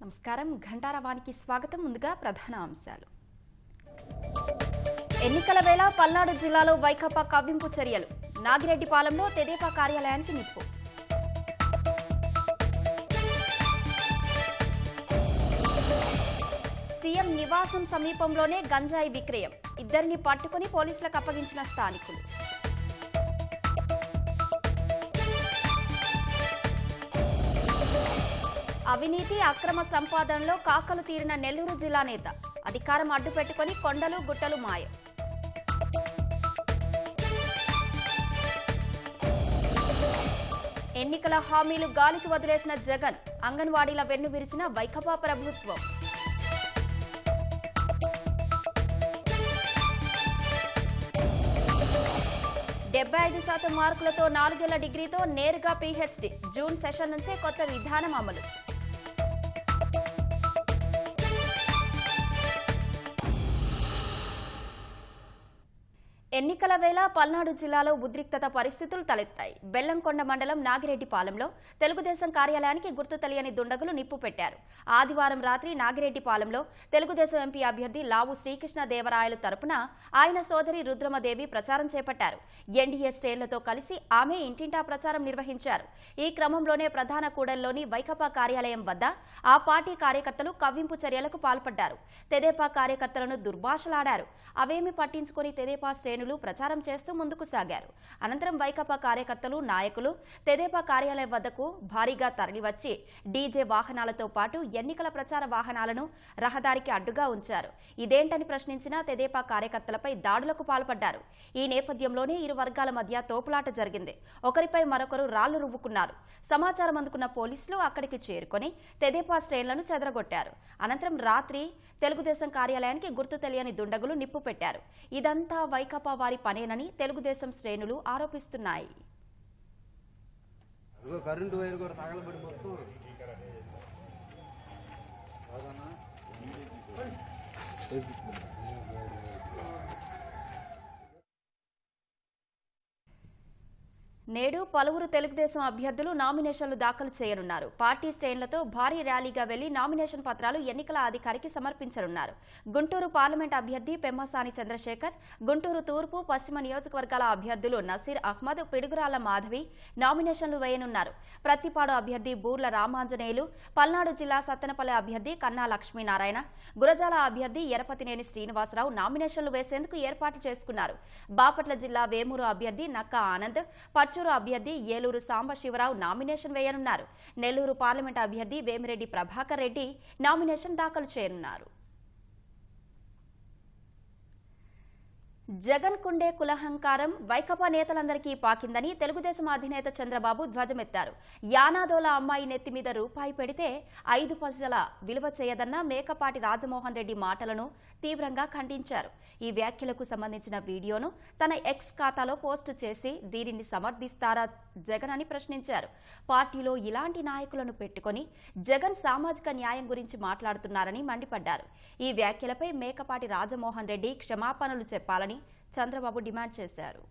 నమస్కారం ఘంటారవానికి స్వాగతం. ముందుగా ప్రధాన అంశాలు. ఎన్నికల వేళ పల్నాడు జిల్లాలో వైకాపా కవ్వింపు చర్యలు. నాగిరెడ్డిపాలెంలో తెదేపా కార్యాలయానికి నిప్పు. సీఎం నివాసం సమీపంలోనే గంజాయి విక్రయం. ఇద్దరిని పట్టుకుని పోలీసులకు అప్పగించిన స్థానికులు. అవినీతి అక్రమ సంపాదనలో కాకలు తీరిన నెల్లూరు జిల్లా నేత. అధికారం అడ్డుపెట్టుకుని కొండలు గుట్టలు మాయం. ఎన్నికల హామీలు గాలికి వదిలేసిన జగన్. అంగన్వాడీల వెన్ను విరిచిన వైకాపా ప్రభుత్వం. డెబ్బై 5% మార్కులతో 4 ఏళ్ల డిగ్రీతో నేరుగా పీహెచ్డీ. జూన్ సెషన్ నుంచే కొత్త విధానం అమలు. ఎన్నికల వేళ పల్నాడు జిల్లాలో ఉద్రిక్తత పరిస్థితులు తలెత్తాయి. బెల్లంకొండ మండలం నాగిరెడ్డిపాలెంలో తెలుగుదేశం కార్యాలయానికి గుర్తు తెలియని దుండగులు నిప్పు పెట్టారు. ఆదివారం రాత్రి నాగిరెడ్డిపాలెంలో తెలుగుదేశం ఎంపీ అభ్యర్థి లావు శ్రీకృష్ణదేవరాయలు తరపున ఆయన సోదరి రుద్రమదేవి ప్రచారం చేపట్టారు. ఎన్డీఏ శ్రేణులతో కలిసి ఆమె ఇంటింటా ప్రచారం నిర్వహించారు. ఈ క్రమంలోనే ప్రధాన కూడలిలోని వైకాపా కార్యాలయం వద్ద ఆ పార్టీ కార్యకర్తలు కవ్వింపు చర్యలకు పాల్పడ్డారు. తెదేపా కార్యకర్తలను దుర్భాషలాడారు. అవేమి పట్టించుకుని తెదేపా శ్రేణులు ప్రచారం చేస్తూ ముందుకు సాగారు. అనంతరం వైకాపా కార్యకర్తలు నాయకులు తెదేపా కార్యాలయం వద్దకు భారీగా తరలివచ్చి డీజే వాహనాలతో పాటు ఎన్నికల ప్రచార వాహనాలను రహదారికి అడ్డుగా ఉంచారు. ఇదేంటని ప్రశ్నించిన తెదేపా కార్యకర్తలపై దాడులకు పాల్పడ్డారు. ఈ నేపథ్యంలోనే ఇరు వర్గాల మధ్య తోపులాట జరిగింది. ఒకరిపై మరొకరు రాళ్లు రువ్వుకున్నారు. సమాచారం అందుకున్న పోలీసులు అక్కడికి చేరుకొని తెదేపా శ్రేణులను చెదరగొట్టారు. అనంతరం రాత్రి తెలుగుదేశం కార్యాలయానికి గుర్తు తెలియని దుండగులు నిప్పు పెట్టారు. ఇదంతా వైకాపా వారి పనేనని తెలుగుదేశం శ్రేణులు ఆరోపిస్తున్నాయి. నేడు పలువురు తెలుగుదేశం అభ్యర్థులు నామినేషన్లు దాఖలు చేయనున్నారు. పార్టీ శ్రేణులతో భారీ ర్యాలీగా వెళ్లి నామినేషన్ పత్రాలు ఎన్నికల అధికారికి సమర్పించనున్నారు. గుంటూరు పార్లమెంట్ అభ్యర్థి పెమ్మసాని చంద్రశేఖర్, గుంటూరు తూర్పు పశ్చిమ నియోజకవర్గాల అభ్యర్థులు నసీర్ అహ్మద్, పిడుగురాళ్ల మాధవి నామినేషన్లు వేయనున్నారు. ప్రత్తిపాడు అభ్యర్థి బూర్ల రామాంజనేయులు, పల్నాడు జిల్లా సత్తెనపల్లి అభ్యర్థి కన్నా లక్ష్మీనారాయణ, గురజాల అభ్యర్థి ఎరపతినేని శ్రీనివాసరావు నామినేషన్లు వేసేందుకు ఏర్పాటు చేసుకున్నారు. బాపట్ల జిల్లా వేమూరు అభ్యర్థి నక్కా ఆనంద్, పచ్చూరు అభ్యర్థి ఏలూరు సాంబశివరావు నామినేషన్ వేయనున్నారు. నెల్లూరు పార్లమెంట్ అభ్యర్థి వేమిరెడ్డి ప్రభాకర్ రెడ్డి నామినేషన్ దాఖలు చేయనున్నారు. జగన్ కుండే కులహంకారం వైకాపా నేతలందరికీ పాకిందని తెలుగుదేశం అధినేత చంద్రబాబు ధ్వజమెత్తారు. యానాదోల అమ్మాయి నెత్తి మీద రూపాయి పెడితే 5 పైసల విలువ చేయదన్న మేకపాటి రాజమోహన్ రెడ్డి మాటలను తీవ్రంగా ఖండించారు. ఈ వ్యాఖ్యలకు సంబంధించిన వీడియోను తన ఎక్స్ ఖాతాలో పోస్టు చేసి దీనిని సమర్థిస్తారా జగన్ అని ప్రశ్నించారు. పార్టీలో ఇలాంటి నాయకులను పెట్టుకుని జగన్ సామాజిక న్యాయం గురించి మాట్లాడుతున్నారని మండిపడ్డారు. ఈ వ్యాఖ్యలపై మేకపాటి రాజమోహన్ రెడ్డి క్షమాపణలు చెప్పాలని చంద్రబాబు డిమాండ్ చేశారు.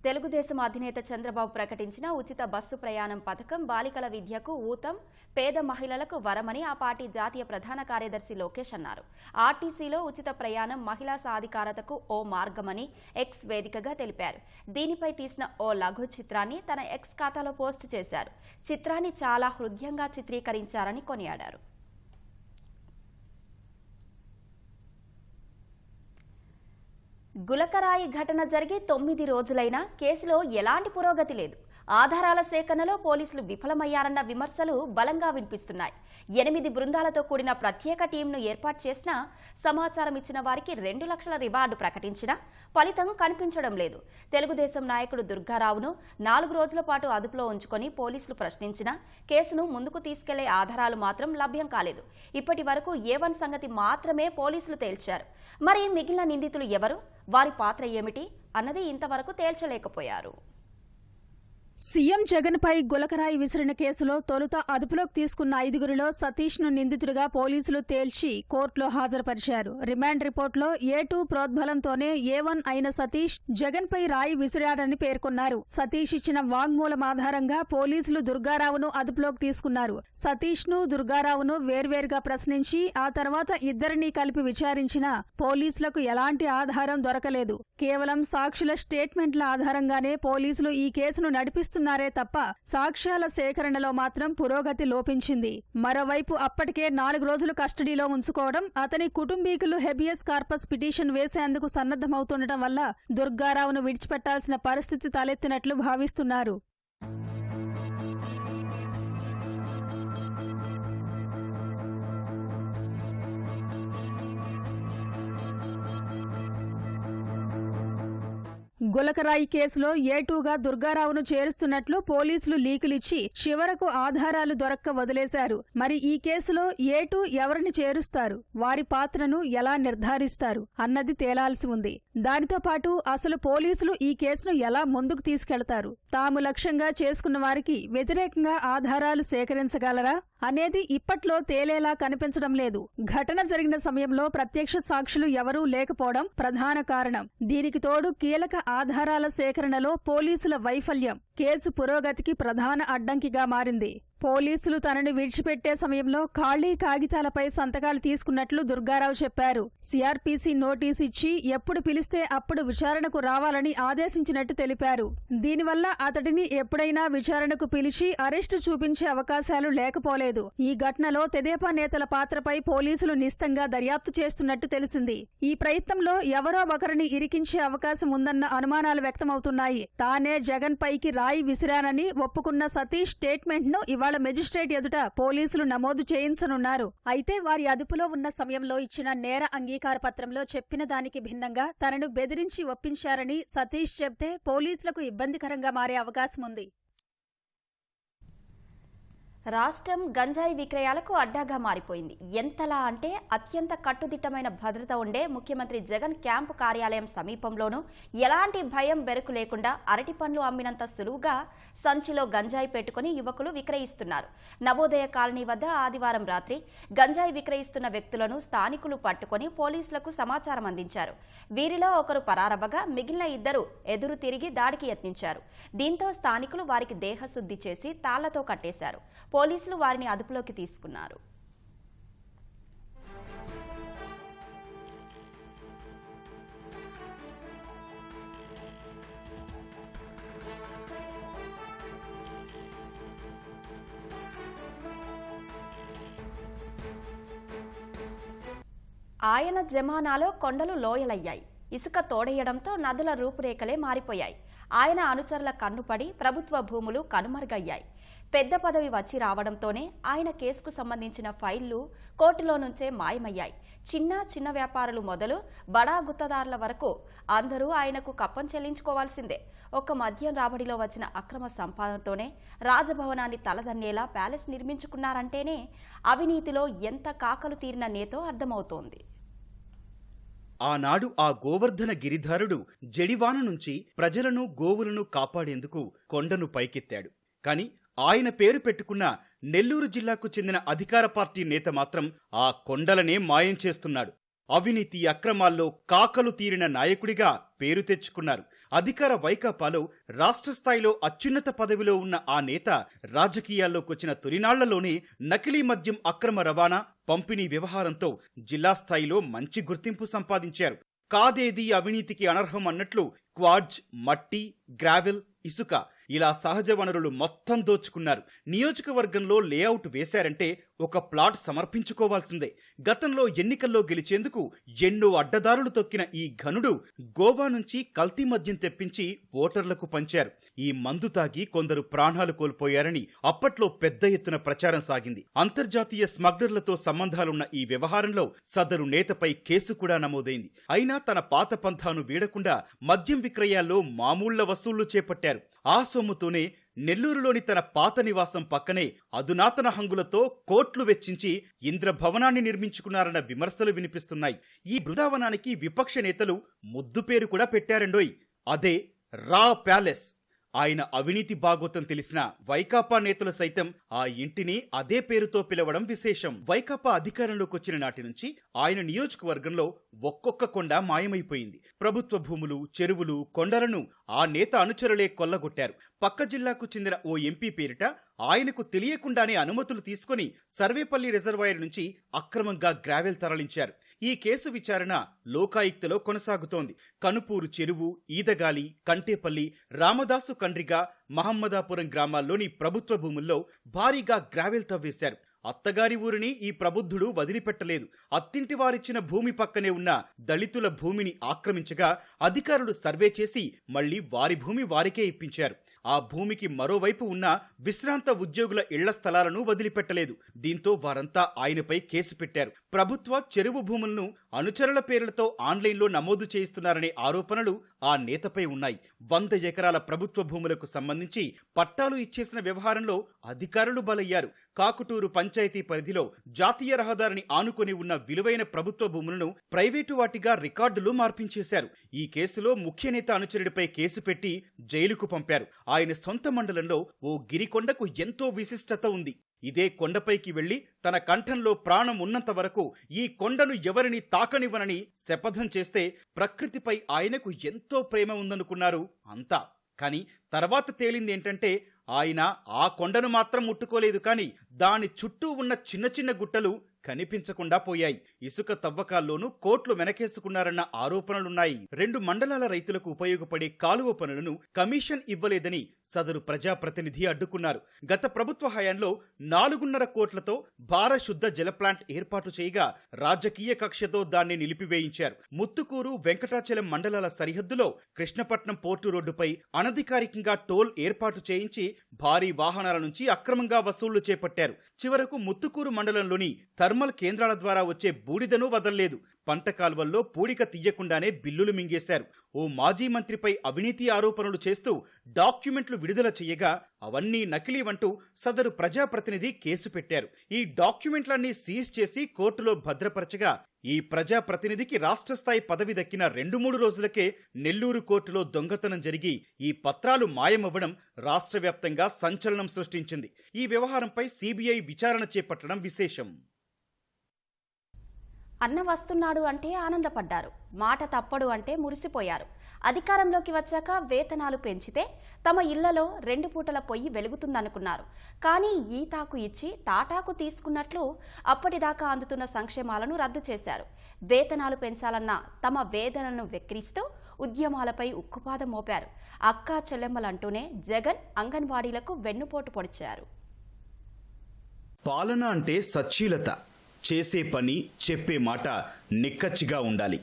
తెలుగుదేశం అధినేత చంద్రబాబు ప్రకటించిన ఉచిత బస్సు ప్రయాణం పథకం బాలికల విద్యకు ఊతం, పేద మహిళలకు వరమని ఆ పార్టీ జాతీయ ప్రధాన కార్యదర్శి లోకేష్ అన్నారు. ఆర్టీసీలో ఉచిత ప్రయాణం మహిళా సాధికారతకు ఓ మార్గమని ఎక్స్ వేదికగా తెలిపారు. దీనిపై తీసిన ఓ లఘు చిత్రాన్ని తన ఎక్స్ ఖాతాలో పోస్టు చేశారు. చిత్రాన్ని చాలా హృద్యంగా చిత్రీకరించారని కొనియాడారు. గులకరాయి ఘటన జరిగి 9 రోజులైనా కేసులో ఎలాంటి పురోగతి లేదు. ఆధారాల సేకరణలో పోలీసులు విఫలమయ్యారన్న విమర్శలు బలంగా వినిపిస్తున్నాయి. 8 బృందాలతో కూడిన ప్రత్యేక టీంను ఏర్పాటు చేసినా సమాచారం ఇచ్చిన వారికి 2 లక్షల రివార్డు ప్రకటించినా ఫలితం కనిపించడం లేదు. తెలుగుదేశం నాయకుడు దుర్గారావును 4 రోజుల పాటు అదుపులో ఉంచుకొని పోలీసులు ప్రశ్నించినా కేసును ముందుకు తీసుకెళ్లే ఆధారాలు మాత్రం లభ్యం కాలేదు. ఇప్పటి వరకు A1 సంగతి మాత్రమే పోలీసులు తేల్చారు. మరి మిగిలిన నిందితులు ఎవరు, వారి పాత్ర ఏమిటి అన్నది ఇంతవరకు తేల్చలేకపోయారు. సీఎం జగన్ పై గులకరాయి విసిరిన కేసులో తొలుత అదుపులోకి తీసుకున్న 5గురిలో సతీష్ ను నిందితుడిగా పోలీసులు తేల్చి కోర్టులో హాజరుపరిచారు. రిమాండ్ రిపోర్టులో A2 ప్రోద్బలంతోనే A1 అయిన సతీష్ జగన్ పై రాయి విసిరాడని పేర్కొన్నారు. సతీష్ ఇచ్చిన వాంగ్మూలం ఆధారంగా పోలీసులు దుర్గారావును అదుపులోకి తీసుకున్నారు. సతీష్ ను దుర్గారావును వేర్వేరుగా ప్రశ్నించి ఆ తర్వాత ఇద్దరినీ కలిపి విచారించినా పోలీసులకు ఎలాంటి ఆధారం దొరకలేదు. కేవలం సాక్షుల స్టేట్మెంట్ల ఆధారంగానే పోలీసులు ఈ కేసును నడిపిస్తున్నారే తప్ప సాక్ష్యాల సేకరణలో మాత్రం పురోగతి లోపించింది. మరోవైపు అప్పటికే 4 రోజులు కస్టడీలో ఉంచుకోవడం, అతని కుటుంబీకులు హెబియస్ కార్పస్ పిటిషన్ వేసేందుకు సన్నద్ధమవుతుండటం వల్ల దుర్గారావును విడిచిపెట్టాల్సిన పరిస్థితి తలెత్తినట్లు భావిస్తున్నారు. గులకరాయి కేసులో A2గా దుర్గారావును చేరుస్తున్నట్లు పోలీసులు లీకులిచ్చి చివరకు ఆధారాలు దొరక్క వదిలేశారు. మరి ఈ కేసులో A2 ఎవరిని చేరుస్తారు, వారి పాత్రను ఎలా నిర్ధారిస్తారు అన్నది తేలాల్సి ఉంది. దానితో పాటు అసలు పోలీసులు ఈ కేసును ఎలా ముందుకు తీసుకెళ్తారు, తాము లక్ష్యంగా చేసుకున్న వారికి వ్యతిరేకంగా ఆధారాలు సేకరించగలరా అనేది ఇప్పట్లో తేలేలా కనిపించడం లేదు. ఘటన జరిగిన సమయంలో ప్రత్యక్ష సాక్షులు ఎవరూ లేకపోవడం ప్రధాన కారణం. దీనికి తోడు కీలక ఆధారాల సేకరణలో పోలీసుల వైఫల్యం కేసు పురోగతికి ప్రధాన అడ్డంకిగా మారింది. పోలీసులు తనని విడిచిపెట్టే సమయంలో ఖాళీ కాగితాలపై సంతకాలు తీసుకున్నట్లు దుర్గారావు చెప్పారు. సిఆర్పీసీ నోటీసు ఇచ్చి ఎప్పుడు పిలిస్తే అప్పుడు విచారణకు రావాలని ఆదేశించినట్టు తెలిపారు. దీనివల్ల అతడిని ఎప్పుడైనా విచారణకు పిలిచి అరెస్టు చూపించే అవకాశాలు లేకపోలేదు. ఈ ఘటనలో తెదేపా నేతల పాత్రపై పోలీసులు నిశితంగా దర్యాప్తు చేస్తున్నట్టు తెలిసింది. ఈ ప్రయత్నంలో ఎవరో ఒకరిని ఇరికించే అవకాశం ఉందన్న అనుమానాలు వ్యక్తమవుతున్నాయి. తానే జగన్ పైకి రాయి విసిరానని ఒప్పుకున్న సతీష్ స్టేట్మెంట్ ను ఇవాళ మెజిస్ట్రేట్ ఎదుట పోలీసులు నమోదు చేయించనున్నారు. అయితే వారి అదుపులో ఉన్న సమయంలో ఇచ్చిన నేర అంగీకార పత్రంలో చెప్పిన దానికి భిన్నంగా తనను బెదిరించి ఒప్పించారని సతీష్ చెబితే పోలీసులకు ఇబ్బందికరంగా మారే అవకాశం ఉంది. రాష్ట్రం గంజాయి విక్రయాలకు అడ్డాగా మారిపోయింది. ఎంతలా అంటే అత్యంత కట్టుదిట్టమైన భద్రత ఉండే ముఖ్యమంత్రి జగన్ క్యాంపు కార్యాలయం సమీపంలోనూ ఎలాంటి భయం బెరుకు లేకుండా అరటి పండ్లు అమ్మినంత సులువుగా సంచిలో గంజాయి పెట్టుకుని యువకులు విక్రయిస్తున్నారు. నవోదయ కాలనీ వద్ద ఆదివారం రాత్రి గంజాయి విక్రయిస్తున్న వ్యక్తులను స్థానికులు పట్టుకుని పోలీసులకు సమాచారం అందించారు. వీరిలో ఒకరు పరారవ్వగా మిగిలిన ఇద్దరు ఎదురు తిరిగి దాడికి యత్నించారు. దీంతో స్థానికులు వారికి దేహశుద్ధి చేసి తాళ్లతో కట్టేశారు. పోలీసులు వారిని అదుపులోకి తీసుకున్నారు. ఆయన జమానాలో కొండలు లోయలయ్యాయి. ఇసుక తోడేయడంతో నదుల రూపురేఖలే మారిపోయాయి. ఆయన అనుచరుల కన్నుపడి ప్రభుత్వ భూములు కనుమరుగయ్యాయి. పెద్ద పదవి వచ్చి రావడంతోనే ఆయన కేసుకు సంబంధించిన ఫైళ్లు కోర్టులో నుంచే మాయమయ్యాయి. చిన్న వ్యాపారులు మొదలు బడా గుత్తదారుల వరకు అందరూ ఆయనకు కప్పం చెల్లించుకోవాల్సిందే. ఒక్క మద్యం రాబడిలో వచ్చిన అక్రమ సంపాదనతోనే రాజభవనాన్ని తలదన్నేలా ప్యాలెస్ నిర్మించుకున్నారంటేనే అవినీతిలో ఎంత కాకలు తీరిన నేతో అర్థమవుతోంది. ఆనాడు ఆ గోవర్ధన గిరిధారుడు జడివాన నుంచి ప్రజలను గోవులను కాపాడేందుకు కొండను పైకెత్తాడు. కాని ఆయన పేరు పెట్టుకున్న నెల్లూరు జిల్లాకు చెందిన అధికార పార్టీ నేత మాత్రం ఆ కొండలనే మాయం చేస్తున్నాడు. అవినీతి అక్రమాల్లో కాకలు తీరిన నాయకుడిగా పేరు తెచ్చుకున్నారు. అధికార వైకాపాలో రాష్ట్ర స్థాయిలో అత్యున్నత పదవిలో ఉన్న ఆ నేత రాజకీయాల్లోకొచ్చిన తొలినాళ్లలోనే నకిలీ మద్యం అక్రమ రవాణా, పంపిణీ వ్యవహారంతో జిల్లా స్థాయిలో మంచి గుర్తింపు సంపాదించారు. కాదేది అవినీతికి అనర్హం అన్నట్లు క్వాడ్జ్, మట్టి, గ్రావెల్, ఇసుక ఇలా సహజ వనరులు మొత్తం దోచుకున్నారు. నియోజకవర్గంలో లేఅవుట్ వేశారంటే ఒక ప్లాట్ సమర్పించుకోవాల్సిందే. గతంలో ఎన్నికల్లో గెలిచేందుకు ఎన్నో అడ్డదారులు తొక్కిన ఈ ఘనుడు గోవా నుంచి కల్తీ మద్యం తెప్పించి ఓటర్లకు పంచారు. ఈ మందు తాగి కొందరు ప్రాణాలు కోల్పోయారని అప్పట్లో పెద్ద ఎత్తున ప్రచారం సాగింది. అంతర్జాతీయ స్మగ్లర్లతో సంబంధాలున్న ఈ వ్యవహారంలో సదరు నేతపై కేసు కూడా నమోదైంది. అయినా తన పాత పంథాను వీడకుండా మద్యం విక్రయాల్లో మామూళ్ల వసూళ్లు చేపట్టారు. ఆ సొమ్ముతోనే నెల్లూరులోని తన పాత నివాసం పక్కనే అధునాతన హంగులతో కోట్లు వెచ్చించి ఇంద్రభవనాన్ని నిర్మించుకున్నారన్న విమర్శలు వినిపిస్తున్నాయి. ఈ బృందావనానికి విపక్ష నేతలు ముద్దు పేరు కూడా పెట్టారండోయ్. అదే రా ప్యాలెస్. ఆయన అవినీతి బాగోతం తెలిసిన వైకాపా నేతలు సైతం ఆ ఇంటిని అదే పేరుతో పిలవడం విశేషం. వైకాపా అధికారంలోకి వచ్చిన నాటి నుంచి ఆయన నియోజకవర్గంలో ఒక్కొక్క కొండ మాయమైపోయింది. ప్రభుత్వ భూములు, చెరువులు, కొండలను ఆ నేత అనుచరులే కొల్లగొట్టారు. పక్క జిల్లాకు చెందిన ఓ ఎంపీ పేరిట ఆయనకు తెలియకుండానే అనుమతులు తీసుకుని సర్వేపల్లి రిజర్వాయర్ నుంచి అక్రమంగా గ్రావెల్ తరలించారు. ఈ కేసు విచారణ లోకాయుక్తలో కొనసాగుతోంది. కనుపూరు చెరువు, ఈదగాలి, కంటేపల్లి, రామదాసు కండ్రిగ, మహమ్మదాపురం గ్రామాల్లోని ప్రభుత్వ భూముల్లో భారీగా గ్రావెల్ తవ్వేశారు. అత్తగారి ఊరిని ఈ ప్రబుద్ధుడు వదిలిపెట్టలేదు. అత్తింటి వారిచ్చిన భూమి పక్కనే ఉన్న దళితుల భూమిని ఆక్రమించగా అధికారులు సర్వే చేసి మళ్లీ వారి భూమి వారికే ఇప్పించారు. ఆ భూమికి మరోవైపు ఉన్న విశ్రాంత ఉద్యోగుల ఇళ్ల స్థలాలను వదిలిపెట్టలేదు. దీంతో వారంతా ఆయనపై కేసు పెట్టారు. ప్రభుత్వ చెరువు భూములను అనుచరుల పేర్లతో ఆన్లైన్లో నమోదు చేయిస్తున్నారనే ఆరోపణలు ఆ నేతపై ఉన్నాయి. 100 ఎకరాల ప్రభుత్వ భూములకు సంబంధించి పట్టాలు ఇచ్చేసిన వ్యవహారంలో అధికారులు బలయ్యారు. కాకుటూరు పంచాయతీ పరిధిలో జాతీయ రహదారిని ఆనుకొని ఉన్న విలువైన ప్రభుత్వ భూములను ప్రైవేటు వాటిగా రికార్డులు మార్పించేశారు. ఈ కేసులో ముఖ్య నేత అనుచరుడిపై కేసు పెట్టి జైలుకు పంపారు. ఆయన సొంత మండలంలో ఓ గిరికొండకు ఎంతో విశిష్టత ఉంది. ఇదే కొండపైకి వెళ్లి తన కంఠంలో ప్రాణం ఉన్నంత వరకు ఈ కొండను ఎవరిని తాకనివ్వనని శపథం చేస్తే ప్రకృతిపై ఆయనకు ఎంతో ప్రేమ ఉందనుకున్నారు అంతా. కానీ తర్వాత తేలిందేంటంటే ఆయన ఆ కొండను మాత్రం ముట్టుకోలేదు, కానీ దాని చుట్టూ ఉన్న చిన్న చిన్న గుట్టలు కనిపించకుండా పోయాయి. ఇసుక తవ్వకాల్లోనూ కోట్లు వెనకేసుకున్నారన్న ఆరోపణలున్నాయి. 2 మండలాల రైతులకు ఉపయోగపడే కాలువ పనులను కమిషన్ ఇవ్వలేదని సదరు ప్రజాప్రతినిధి అడ్డుకున్నారు. గత ప్రభుత్వ హయాంలో 4.5 కోట్లతో భార శుద్ధ జల ప్లాంట్ ఏర్పాటు చేయగా రాజకీయ కక్షతో దాన్ని నిలిపివేయించారు. ముత్తుకూరు, వెంకటాచలం మండలాల సరిహద్దులో కృష్ణపట్నం పోర్టు రోడ్డుపై అనధికారికంగా టోల్ ఏర్పాటు చేయించి భారీ వాహనాల నుంచి అక్రమంగా వసూళ్లు చేపట్టారు. చివరకు ముత్తుకూరు మండలంలోని థర్మల్ కేంద్రాల ద్వారా వచ్చే బూడిదను వదల్లేదు. పంట కాల్వల్లో పూడిక తీయకుండానే బిల్లులు మింగేశారు. ఓ మాజీ మంత్రిపై అవినీతి ఆరోపణలు చేస్తూ డాక్యుమెంట్లు విడుదల చేయగా అవన్నీ నకిలీవంటూ సదరు ప్రజాప్రతినిధి కేసు పెట్టారు. ఈ డాక్యుమెంట్లన్నీ సీజ్ చేసి కోర్టులో భద్రపరచగా ఈ ప్రజాప్రతినిధికి రాష్ట్ర స్థాయి పదవి దక్కిన 2-3 రోజులకే నెల్లూరు కోర్టులో దొంగతనం జరిగి ఈ పత్రాలు మాయమవ్వడం రాష్ట్ర వ్యాప్తంగా సంచలనం సృష్టించింది. ఈ వ్యవహారంపై సిబిఐ విచారణ చేపట్టడం విశేషం. అన్న వస్తున్నాడు అంటే ఆనందపడ్డారు, మాట తప్పడు అంటే మురిసిపోయారు. అధికారంలోకి వచ్చాక వేతనాలు పెంచితే తమ ఇళ్లలో 2 పూటల పొయ్యి వెలుగుతుందనుకున్నారు. కానీ ఈ తాకు ఇచ్చి తాటాకు తీసుకున్నట్లు అప్పటిదాకా అందుతున్న సంక్షేమాలను రద్దు చేశారు. వేతనాలు పెంచాలన్న తమ వేదనను వెక్కిరిస్తూ ఉద్యమాలపై ఉక్కుపాదం మోపారు. అక్కా చెల్లెమ్మలంటూనే జగన్ అంగన్వాడీలకు వెన్నుపోటు పొడిచారు. పాలన అంటే సచ్చీలత, చేసే పని, చెప్పే మాట నిక్కచ్చిగా ఉండాలి.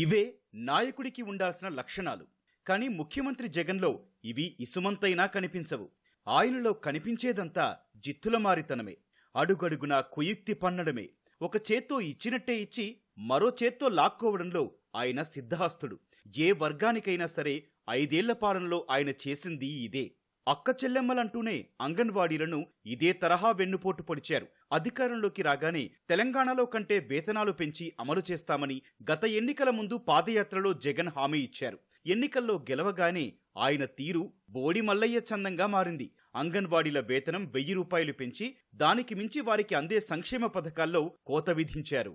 ఇవే నాయకుడికి ఉండాల్సిన లక్షణాలు. కానీ ముఖ్యమంత్రి జగన్లో ఇవి ఇసుమంతైనా కనిపించవు. ఆయనలో కనిపించేదంతా జిత్తులమారితనమే, అడుగడుగునా కుయుక్తి పన్నడమే. ఒక చేత్తో ఇచ్చినట్టే ఇచ్చి మరో చేత్తో లాక్కోవడంలో ఆయన సిద్ధహస్తుడు. ఏ వర్గానికైనా సరే 5 ఏళ్ల పాలనలో ఆయన చేసింది ఇదే. అక్క చెల్లెమ్మలంటూనే అంగన్వాడీలను ఇదే తరహా వెన్నుపోటు పొడిచారు. అధికారంలోకి రాగానే తెలంగాణలో కంటే వేతనాలు పెంచి అమలు చేస్తామని గత ఎన్నికల ముందు పాదయాత్రలో జగన్ హామీ ఇచ్చారు. ఎన్నికల్లో గెలవగానే ఆయన తీరు బోడి మల్లయ్య చందంగా మారింది. అంగన్వాడీల వేతనం 1000 రూపాయలు పెంచి దానికి మించి వారికి అందే సంక్షేమ పథకాల్లో కోత విధించారు.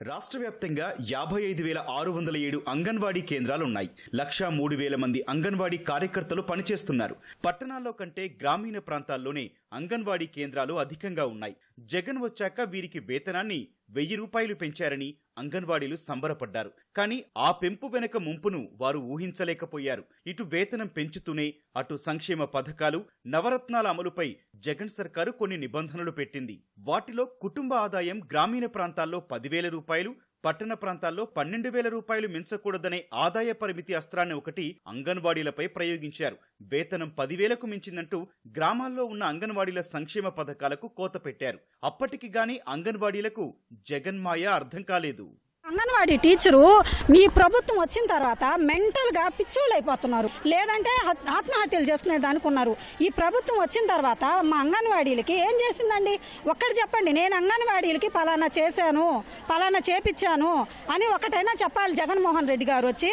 రాష్ట్ర వ్యాప్తంగా 55,607 అంగన్వాడీ కేంద్రాలున్నాయి. 103,000 మంది అంగన్వాడీ కార్యకర్తలు పనిచేస్తున్నారు. పట్టణాల్లో కంటే గ్రామీణ ప్రాంతాల్లోనే అంగన్వాడీ కేంద్రాలు అధికంగా ఉన్నాయి. జగన్ వచ్చాక వీరికి వేతనాన్ని 1000 రూపాయలు పెంచారని అంగన్వాడీలు సంబరపడ్డారు. కానీ ఆ పెంపు వెనక ముంపును వారు ఊహించలేకపోయారు. ఇటు వేతనం పెంచుతూనే అటు సంక్షేమ పథకాలు, నవరత్నాల అమలుపై జగన్ సర్కారు కొన్ని నిబంధనలు పెట్టింది. వాటిలో కుటుంబ ఆదాయం గ్రామీణ ప్రాంతాల్లో 10,000 రూపాయలు, పట్టణ ప్రాంతాల్లో 12,000 రూపాయలు మించకూడదనే ఆదాయ పరిమితి అస్త్రాన్ని ఒకటి అంగన్వాడీలపై ప్రయోగించారు. వేతనం 10,000కు మించిందంటూ గ్రామాల్లో ఉన్న అంగన్వాడీల సంక్షేమ పథకాలకు కోత పెట్టారు. అప్పటికి గాని అంగన్వాడీలకు జగన్ మాయ అర్థం కాలేదు. అంగన్వాడీ టీచరు మీ ప్రభుత్వం వచ్చిన తర్వాత మెంటల్గా పిచ్చోళ్ళు అయిపోతున్నారు, లేదంటే ఆత్మహత్యలు చేసుకునే దానికి ఉన్నారు. ఈ ప్రభుత్వం వచ్చిన తర్వాత మా అంగన్వాడీలకి ఏం చేసిందండి? ఒక్కటి చెప్పండి, నేను అంగన్వాడీలకి పలానా చేశాను, పలానా చేపించాను అని ఒకటైనా చెప్పాలి. జగన్మోహన్ రెడ్డి గారు వచ్చి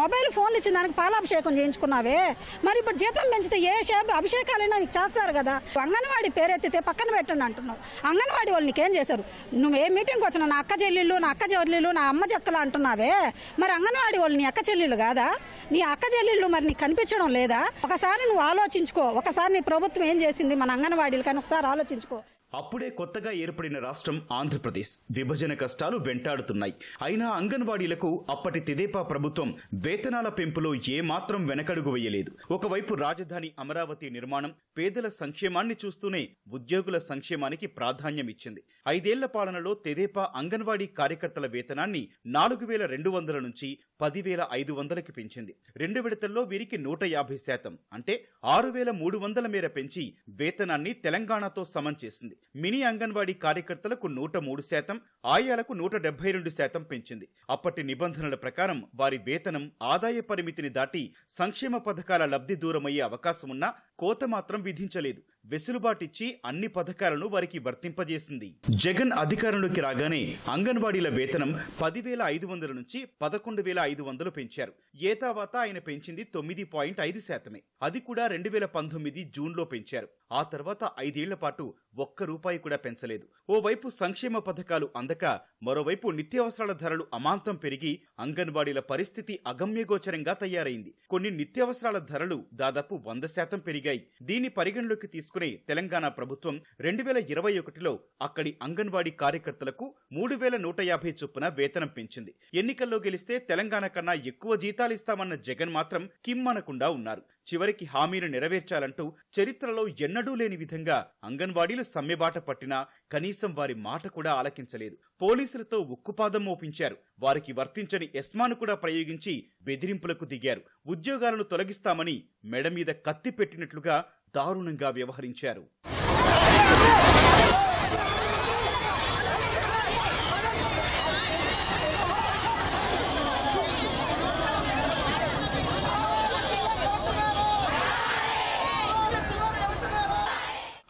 మొబైల్ ఫోన్లు ఇచ్చిన దానికి పాలాభిషేకం చేయించుకున్నావే, మరి ఇప్పుడు జీతం పెంచితే ఏ అభిషేకాలైనా నీకు చేస్తారు కదా. అంగన్వాడీ పేరెత్తితే పక్కన పెట్టండి అంటున్నావు. అంగన్వాడీ వాళ్ళు నీకేం చేశారు? నువ్వు ఏ మీటింగ్కి వచ్చినా నా అక్క చెల్లెళ్ళు, నా అక్క చెల్లెళ్ళు, నా అమ్మ చెక్కలు అంటున్నావే, మరి అంగన్వాడీ వాళ్ళు నీ అక్క చెల్లెళ్ళు కాదా? నీ అక్క చెల్లెళ్ళు మరి నీకు కనిపించడం లేదా? ఒకసారి నువ్వు ఆలోచించుకో. ఒకసారి నీ ప్రభుత్వం ఏం చేసింది మన అంగన్వాడీలు కానీ ఒకసారి ఆలోచించుకో. అప్పుడే కొత్తగా ఏర్పడిన రాష్ట్రం ఆంధ్రప్రదేశ్. విభజన కష్టాలు వెంటాడుతున్నాయి. అయినా అంగన్వాడీలకు అప్పటి తెదేపా ప్రభుత్వం వేతనాల పెంపులో ఏమాత్రం వెనకడుగు వేయలేదు. ఒకవైపు రాజధాని అమరావతి నిర్మాణం, పేదల సంక్షేమాన్ని చూస్తూనే ఉద్యోగుల సంక్షేమానికి ప్రాధాన్యమిచ్చింది. 5 ఏళ్ల పాలనలో తెదేపా అంగన్వాడీ కార్యకర్తల వేతనాన్ని 4,200 నుంచి 10,500కి పెంచింది. 2 విడతల్లో వీరికి 150% అంటే 6,300 మేర పెంచి వేతనాన్ని తెలంగాణతో సమం చేసింది. మినీ అంగన్వాడీ కార్యకర్తలకు 103%, ఆయాలకు 172% పెంచింది. అప్పటి నిబంధనల ప్రకారం వారి వేతనం ఆదాయ పరిమితిని దాటి సంక్షేమ పథకాల లబ్ధి దూరమయ్యే అవకాశమున్నా కోత మాత్రం విధించలేదు. వెసులుబాటిచ్చి అన్ని పథకాలను వారికి వర్తింపజేసింది. జగన్ అధికారంలోకి రాగానే అంగన్వాడీల వేతనం 10,500 నుంచి 11,500 పెంచారు. ఏతావాత ఆయన పెంచింది 9.5%. అది కూడా 2019 జూన్లో పెంచారు. ఆ తర్వాత 5 ఏళ్ల పాటు ఒక్క రూపాయి కూడా పెంచలేదు. ఓవైపు సంక్షేమ పథకాలు అందక, మరోవైపు నిత్యావసరాల ధరలు అమాంతం పెరిగి అంగన్వాడీల పరిస్థితి అగమ్యగోచరంగా తయారైంది. కొన్ని నిత్యావసరాల ధరలు దాదాపు 100% పెరిగాయి. దీన్ని పరిగణలోకి తీసుకునే తెలంగాణ ప్రభుత్వం 2021లో అక్కడి అంగన్వాడీ కార్యకర్తలకు 3,150 చొప్పున వేతనం పెంచింది. ఎన్నికల్లో గెలిస్తే తెలంగాణ కన్నా ఎక్కువ జీతాలిస్తామన్న జగన్ మాత్రం కిమ్మనకుండా ఉన్నారు. చివరికి హామీని నెరవేర్చాలంటూ చరిత్రలో ఎన్నడూ లేని విధంగా అంగన్వాడీలు సమ్మెబాట పట్టినా కనీసం వారి మాట కూడా ఆలకించలేదు. పోలీసులతో ఉక్కుపాదం మోపించారు. వారికి వర్తించని ఎస్మాను కూడా ప్రయోగించి బెదిరింపులకు దిగారు. ఉద్యోగాలను తొలగిస్తామని మెడ మీద కత్తి పెట్టినట్లుగా దారుణంగా వ్యవహరించారు.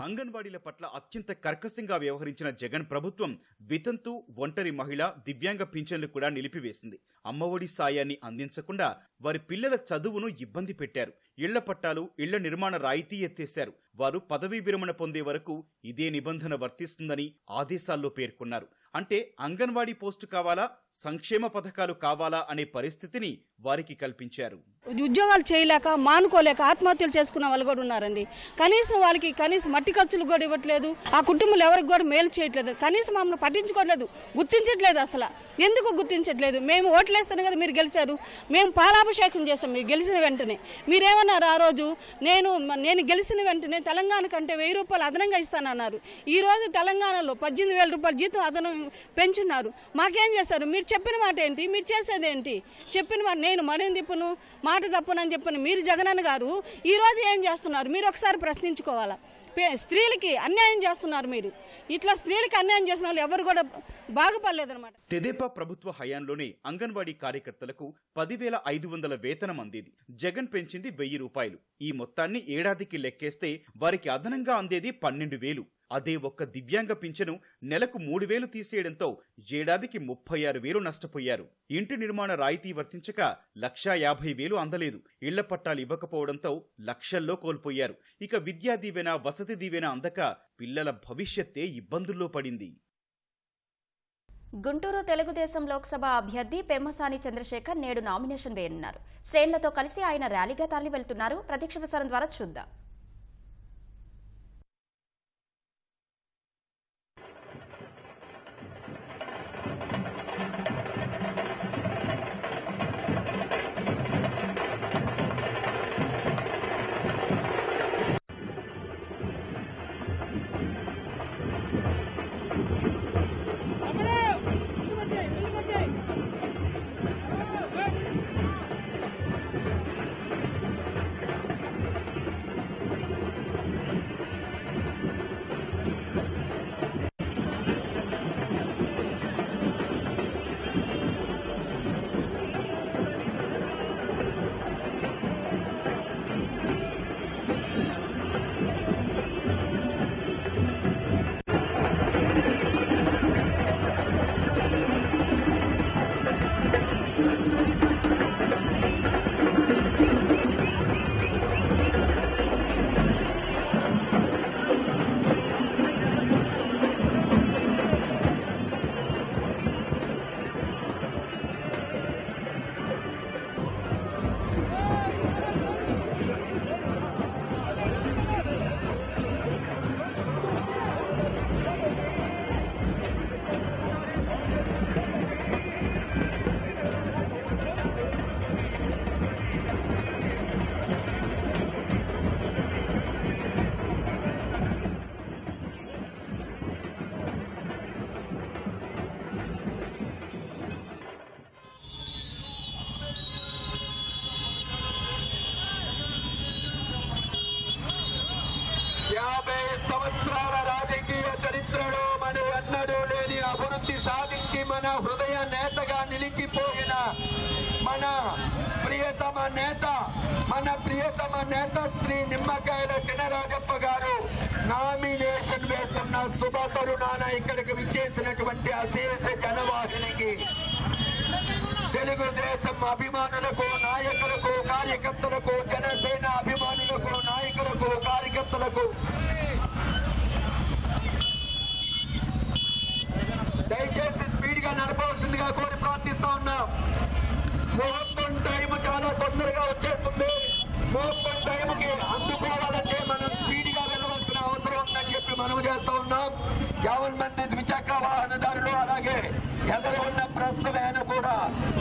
అంగన్వాడీల పట్ల అత్యంత కర్కశంగా వ్యవహరించిన జగన్ ప్రభుత్వం వితంతు, ఒంటరి మహిళ, దివ్యాంగ పింఛన్లు కూడా నిలిపివేసింది. అమ్మఒడి సాయాన్ని అందించకుండా వారి పిల్లల చదువును ఇబ్బంది పెట్టారు. ఇళ్ల పట్టాలు, ఇళ్ల నిర్మాణ రాయితీ ఎత్తేశారు. వారు పదవీ విరమణ పొందే వరకు ఇదే నిబంధన వర్తిస్తుందని ఆదేశాల్లో పేర్కొన్నారు. అంటే అంగన్వాడీ పోస్టు కావాలా, సంక్షేమ పథకాలు కావాలా అనే పరిస్థితిని వారికి కల్పించారు. ఉద్యోగాలు చేయలేక, మానుకోలేక ఆత్మహత్యలు చేసుకున్న వాళ్ళు కూడా ఉన్నారండి. కనీసం వాళ్ళకి మట్టి ఖర్చులు కూడా ఇవ్వట్లేదు. ఆ కుటుంబాలు ఎవరికి కూడా మేలు చేయట్లేదు. కనీసం మమ్మల్ని పట్టించుకోవట్లేదు, గుర్తించట్లేదు. అసలు ఎందుకు గుర్తించట్లేదు? మేము ఓట్లేస్తాను కదా, మీరు గెలిచారు, మేము పాలాభిషేకం చేస్తాం. మీరు గెలిచిన వెంటనే మీరేమన్నారు? ఆ రోజు నేను గెలిచిన వెంటనే తెలంగాణ కంటే 1000 రూపాయలు అదనంగా ఇస్తానన్నారు. ఈ రోజు తెలంగాణలో 18,000 రూపాయలు జీతం అదనం పెంచున్నారు. మాకేం చేస్తారు? మీరు చెప్పిన మాట ఏంటి? మీరు చేసేది ఏంటి? చెప్పిన మాట నేను మరేం తిప్పును, మాట తప్పునని చెప్పిన మీరు జగనన్న గారు ఈ రోజు ఏం చేస్తున్నారు? మీరు ఒకసారి ప్రశ్నించుకోవాలా. స్త్రీలకి అన్యాయం చేస్తున్నారు. మీరు ఇట్లా స్త్రీలకి అన్యాయం చేసిన వాళ్ళు ఎవరు కూడా బాగుపడలేదన్నమాట. తెదేపా ప్రభుత్వ హయాంలోనే అంగన్వాడీ కార్యకర్తలకు 10,500 వేతనం అందేది. జగన్ పెంచింది 1,000 రూపాయలు. ఈ మొత్తాన్ని ఏడాదికి లెక్కేస్తే వారికి అదనంగా అందేది 12,000. అదే ఒక్క దివ్యాంగ పింఛను నెలకు 3,000 తీసేయడంతో ఏడాదికి 36,000 నష్టపోయారు. ఇంటి నిర్మాణ రాయితీ వర్తించక 1,50,000 అందలేదు. ఇళ్ల పట్టాలు ఇవ్వకపోవడంతో లక్షల్లో కోల్పోయారు. ఇక విద్యా దీవెన, వసతి దీవెన అందక పిల్లల భవిష్యత్తే ఇబ్బందుల్లో పడింది. గుంటూరు తెలుగుదేశం లోక్సభ అభ్యర్థి పెమ్మసాని చంద్రశేఖర్ నేడు నామినేషన్ వేయనున్నారు. శ్రేణులతో కలిసి ఆయన ర్యాలీగా తరలి వెళ్తున్నారు. ప్రత్యక్ష ప్రసారం ద్వారా చూద్దాం. ప్రియతమ నేత శ్రీ నిమ్మకాయల చినరాజప్ప గారు నామినేషన్ వేస్తున్న శుభ తరుణాన ఇక్కడికి విచ్చేసినటువంటి అశేష జనవాహినికి, తెలుగుదేశం అభిమానులకు, నాయకులకు, కార్యకర్తలకు, జనసేన అభిమానులకు, నాయకులకు, కార్యకర్తలకు దయచేసి స్పీడ్ గా నడపవలసిందిగా కోరి ప్రార్థిస్తా ఉన్నాం. ముహూర్తం టైం చాలా తొందరగా వచ్చేస్తుంది. ముహూర్తం టైంకి అందుకోవాలంటే మనం స్పీడ్ గా వెళ్ళవలసిన అవసరం ఉందని చెప్పి మనం చేస్తా ఉన్నాం. 50 మంది ద్విచక్ర వాహనదారులు అలాగే ఎదురు ఉన్న ప్రెస్ వ్యాన్ కూడా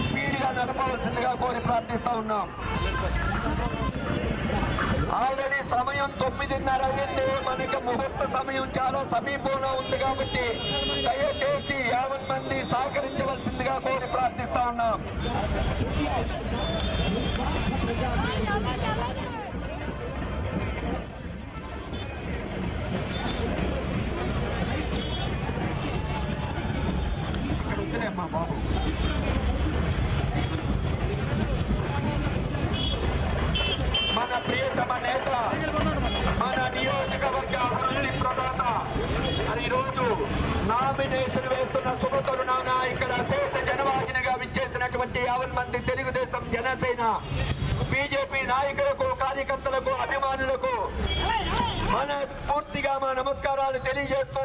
స్పీడ్ గా నడపవలసిందిగా కోరి ప్రార్థిస్తా ఉన్నాం. ఆల్రెడీ సమయం 9:30 అయింది. మనకి ముహూర్త సమయం చాలా సమీపంలో ఉంది కాబట్టి దయచేసి 50 మంది సహకరించవలసిందిగా కోరి ప్రార్థిస్తా ఉన్నాం. ఇక్కడ ఉందిలేమ్మా బాబు. మన ప్రియతమ నేత, మన నియోజకవర్గ అభివృద్ధి ప్రదాత మరి ఈరోజు నామినేషన్ వేస్తున్న శుభ తరుణాన ఇక్కడ అశేష జనవాహినిగా విచ్చేసినటువంటి 50 మంది తెలుగుదేశం, జనసేన, బీజేపీ నాయకులకు, కార్యకర్తలకు, అభిమానులకు మన పూర్తిగా మా నమస్కారాలు తెలియజేస్తూ